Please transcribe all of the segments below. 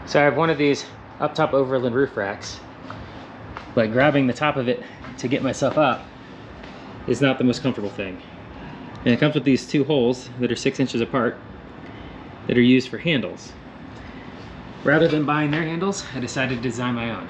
So I have one of these up top Overland roof racks, but grabbing the top of it to get myself up is not the most comfortable thing. And it comes with these two holes that are 6 inches apart that are used for handles. Rather than buying their handles, I decided to design my own.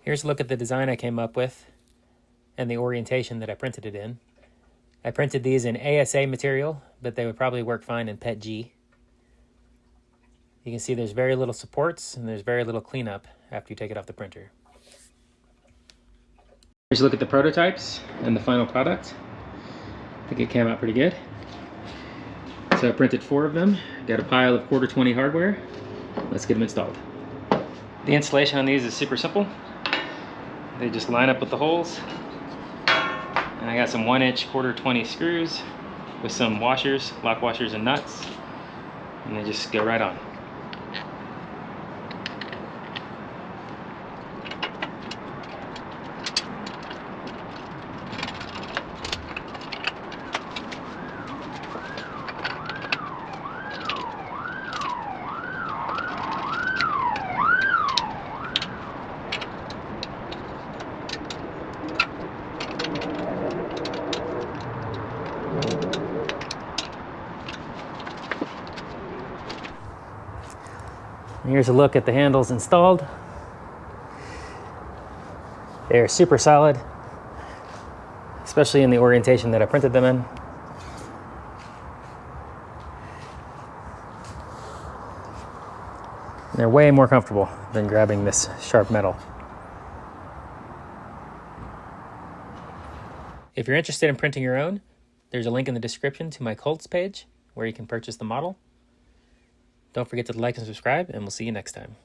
Here's a look at the design I came up with and the orientation that I printed it in. I printed these in ASA material, but they would probably work fine in PETG. You can see there's very little supports and there's very little cleanup after you take it off the printer. Here's a look at the prototypes and the final product. I think it came out pretty good. So I printed 4 of them, got a pile of 1/4-20 hardware. Let's get them installed. The installation on these is super simple. They just line up with the holes. And I got some 1-inch 1/4-20 screws with some washers, lock washers and nuts. And they just go right on. Here's a look at the handles installed. They're super solid, especially in the orientation that I printed them in. They're way more comfortable than grabbing this sharp metal. If you're interested in printing your own, there's a link in the description to my Cults page where you can purchase the model. Don't forget to like and subscribe, and we'll see you next time.